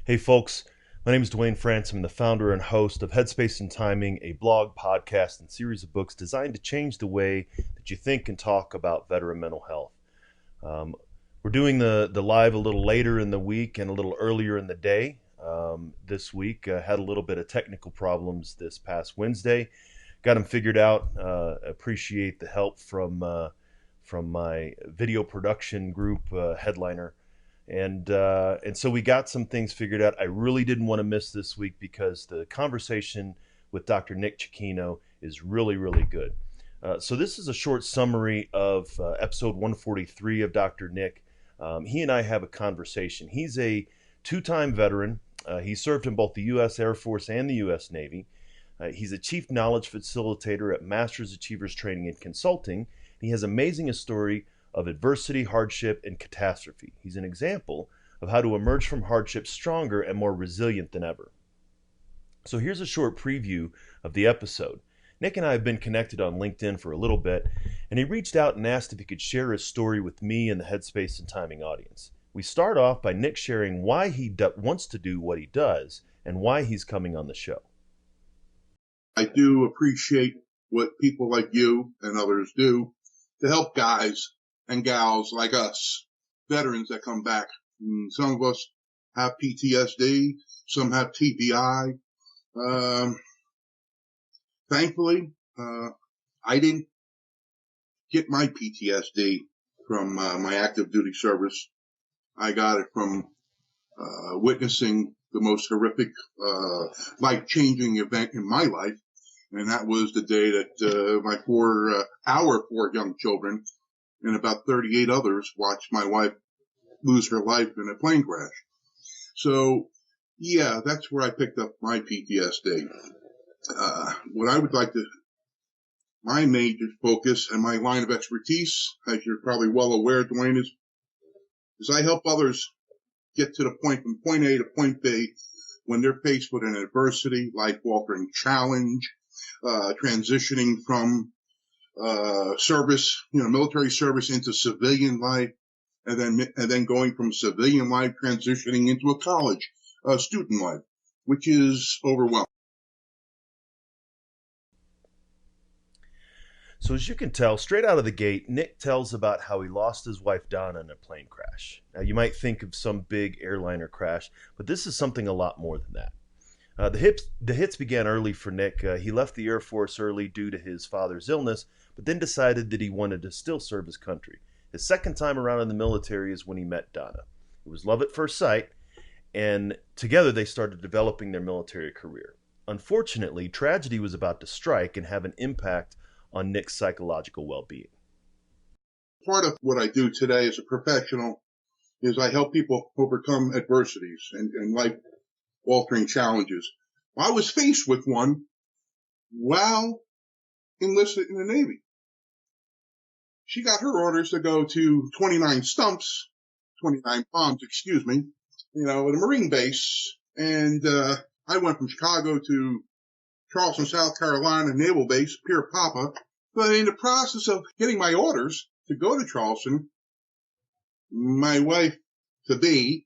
Hey folks, my name is Duane. I'm the founder and host of Headspace and Timing, a blog, podcast, and series of books designed to change the way that you think and talk about veteran mental health. We're doing the live a little later in the week and a little earlier in the day. This week had a little bit of technical problems this past Wednesday. Got them figured out. Appreciate the help from my video production group, Headliner. And so we got some things figured out. I really didn't want to miss this week because the conversation with Dr. Nick Cicchino is really, really good. So this is a short summary of episode 143 of Dr. Nick. He and I have a conversation. He's a two-time veteran. He served in both the U.S. Air Force and the U.S. Navy. He's a Chief Knowledge Facilitator at Masters Achievers Training and Consulting. He has amazing story of adversity, hardship, and catastrophe. He's an example of how to emerge from hardship stronger and more resilient than ever. So here's a short preview of the episode. Nick and I have been connected on LinkedIn for a little bit, and he reached out and asked if he could share his story with me and the Headspace and Timing audience. We start off by Nick sharing why he wants to do what he does and why he's coming on the show. I do appreciate what people like you and others do to help guys and gals like us, veterans that come back. Some of us have PTSD, some have TBI. Thankfully, I didn't get my PTSD from my active duty service. I got it from witnessing the most horrific, life-changing event in my life, and that was the day that our four young children and about 38 others watched my wife lose her life in a plane crash. So, yeah, that's where I picked up my PTSD. What I would like to, my major focus and my line of expertise, as you're probably well aware, Duane, is I help others get to the point from point A to point B when they're faced with an adversity, life-altering challenge, transitioning from service, military service into civilian life, and then going from civilian life transitioning into a college student life, which is overwhelming. So as you can tell, straight out of the gate, Nick tells about how he lost his wife Donna in a plane crash. Now you might think of some big airliner crash, but this is something a lot more than that. The hits began early for Nick. He left the Air Force early due to his father's illness, but then decided that he wanted to still serve his country. His second time around in the military is when he met Donna. It was love at first sight, and together they started developing their military career. Unfortunately, tragedy was about to strike and have an impact on Nick's psychological well-being. Part of what I do today as a professional is I help people overcome adversities and life-altering challenges. I was faced with one while enlisted in the Navy. She got her orders to go to 29 bombs, at a Marine base. And I went from Chicago to Charleston, South Carolina, Naval Base, Pier Papa. But in the process of getting my orders to go to Charleston, my wife-to-be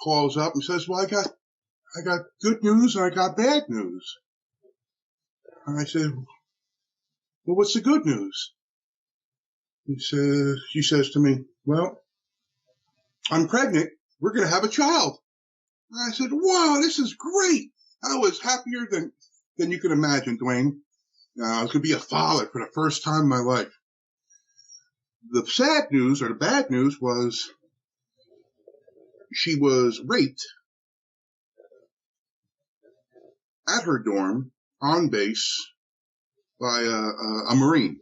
calls up and says, well, I got good news and I got bad news. And I said, well, what's the good news? She says to me, well, I'm pregnant. We're going to have a child. And I said, wow, this is great. I was happier than you can imagine, Duane. I was going to be a father for the first time in my life. The sad news or the bad news was she was raped at her dorm on base by a Marine.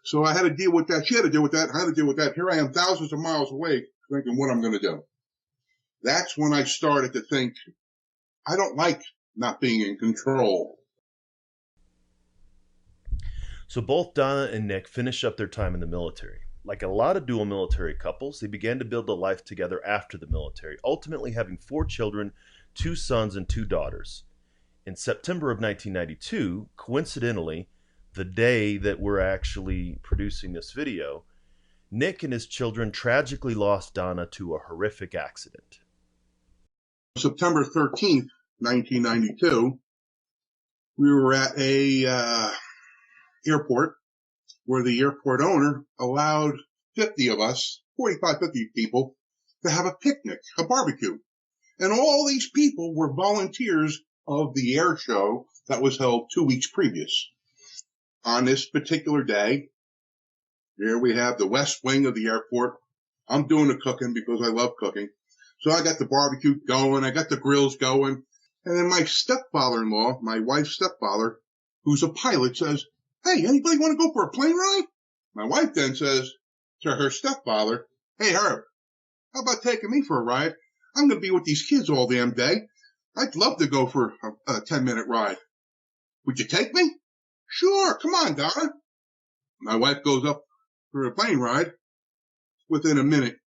So I had to deal with that. She had to deal with that. I had to deal with that. Here I am thousands of miles away thinking what I'm going to do. That's when I started to think, I don't like not being in control. So both Donna and Nick finished up their time in the military. Like a lot of dual military couples, they began to build a life together after the military, ultimately having 4 children, 2 sons and 2 daughters. In September of 1992, coincidentally, the day that we're actually producing this video, Nick and his children tragically lost Donna to a horrific accident. September 13th, 1992, we were at a airport where the airport owner allowed 50 of us, 45, 50 people, to have a picnic, a barbecue. And all these people were volunteers of the air show that was held 2 weeks previous. On this particular day, here we have the west wing of the airport. I'm doing the cooking because I love cooking. So I got the barbecue going. I got the grills going. And then my stepfather-in-law, my wife's stepfather, who's a pilot, says, "Hey, anybody want to go for a plane ride?" My wife then says to her stepfather, "Hey, Herb, how about taking me for a ride? I'm going to be with these kids all damn day. I'd love to go for a 10-minute ride. Would you take me?" "Sure, come on, Donna." My wife goes up for a plane ride. Within a minute,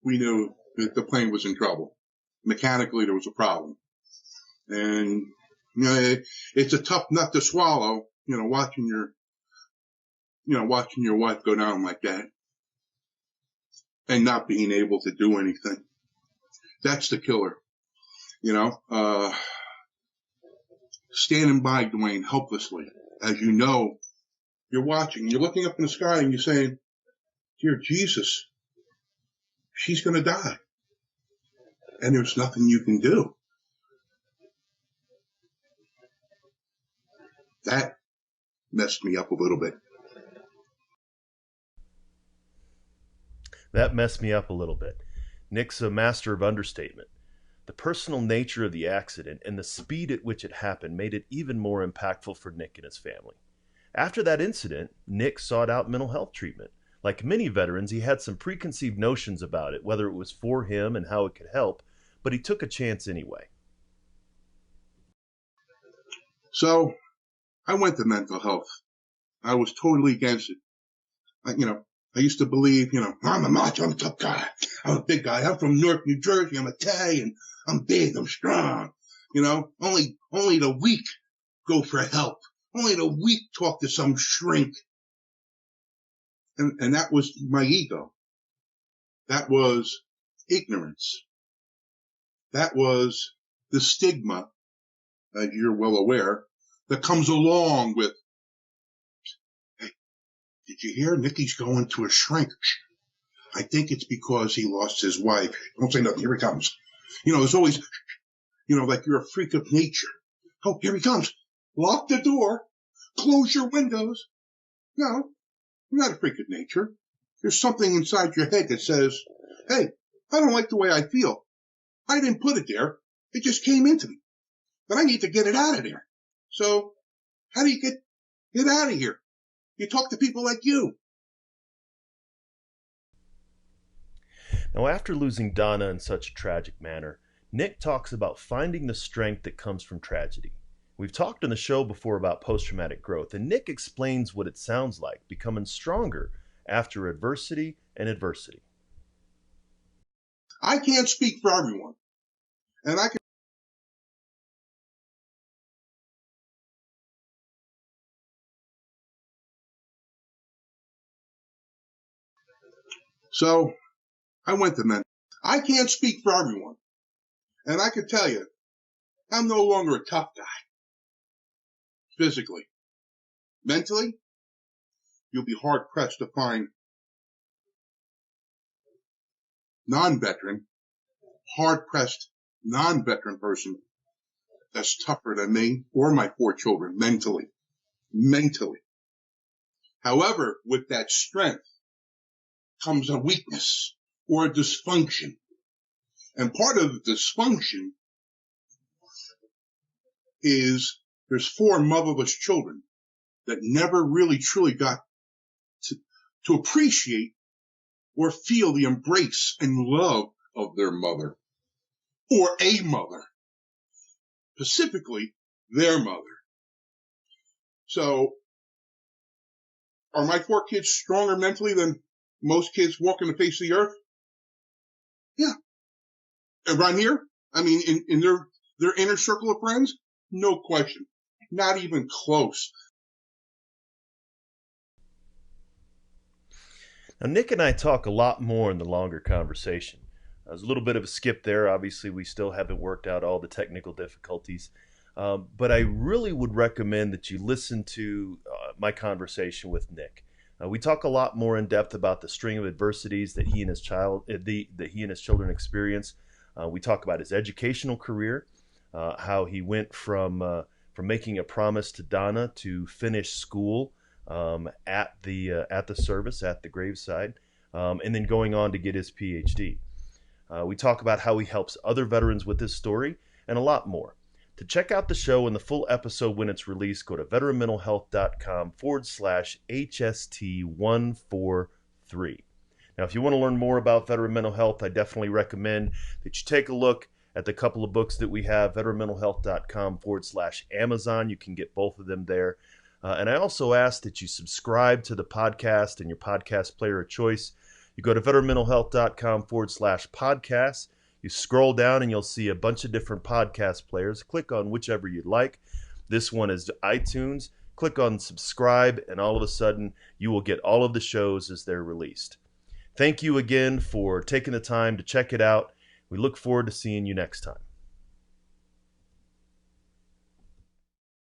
we knew that the plane was in trouble. Mechanically, there was a problem. And, it's a tough nut to swallow, watching your wife go down like that and not being able to do anything. That's the killer, standing by Duane helplessly. As you know, you're watching, you're looking up in the sky and you're saying, "Dear Jesus, she's going to die." And there's nothing you can do. That messed me up a little bit. That messed me up a little bit. Nick's a master of understatement. The personal nature of the accident and the speed at which it happened made it even more impactful for Nick and his family. After that incident, Nick sought out mental health treatment. Like many veterans, he had some preconceived notions about it, whether it was for him and how it could help, but he took a chance anyway. So I went to mental health. I was totally against it. I used to believe, I'm a macho, I'm a tough guy. I'm a big guy. I'm from Newark, New Jersey. I'm Italian. I'm big. I'm strong. Only the weak go for help. Only the weak talk to some shrink. And that was my ego. That was ignorance. That was the stigma, as you're well aware, that comes along with, "Hey, did you hear Nicky's going to a shrink? I think it's because he lost his wife. Don't say nothing. Here he comes." There's always, like you're a freak of nature. "Oh, here he comes. Lock the door. Close your windows." No, you're not a freak of nature. There's something inside your head that says, "Hey, I don't like the way I feel. I didn't put it there. It just came into me. But I need to get it out of there." So how do you get out of here? You talk to people like you. Now, after losing Donna in such a tragic manner, Nick talks about finding the strength that comes from tragedy. We've talked on the show before about post-traumatic growth, and Nick explains what it sounds like, becoming stronger after adversity and adversity. I can't speak for everyone. And I can So I went to mental. I can't speak for everyone. And I can tell you, I'm no longer a tough guy. Physically. Mentally, you'll be hard-pressed to find hard-pressed non-veteran person that's tougher than me or my 4 children mentally. However, with that strength comes a weakness or a dysfunction. And part of the dysfunction is there's 4 motherless children that never really truly got to appreciate or feel the embrace and love of their mother or a mother, specifically their mother. So are my 4 kids stronger mentally than most kids walking the face of the earth? Yeah. Around here, in their inner circle of friends, no question. Not even close. Now, Nick and I talk a lot more in the longer conversation. There's a little bit of a skip there. Obviously, we still haven't worked out all the technical difficulties. But I really would recommend that you listen to my conversation with Nick. We talk a lot more in depth about the string of adversities that he and his children experience. We talk about his educational career, how he went from making a promise to Donna to finish school at the service at the graveside, and then going on to get his PhD. We talk about how he helps other veterans with his story and a lot more. To check out the show and the full episode when it's released, go to veteranmentalhealth.com/HST143. Now, if you want to learn more about veteran mental health, I definitely recommend that you take a look at the couple of books that we have, veteranmentalhealth.com/Amazon. You can get both of them there. And I also ask that you subscribe to the podcast in your podcast player of choice. You go to veteranmentalhealth.com/podcast. You scroll down and you'll see a bunch of different podcast players. Click on whichever you'd like. This one is iTunes. Click on subscribe, and all of a sudden, you will get all of the shows as they're released. Thank you again for taking the time to check it out. We look forward to seeing you next time.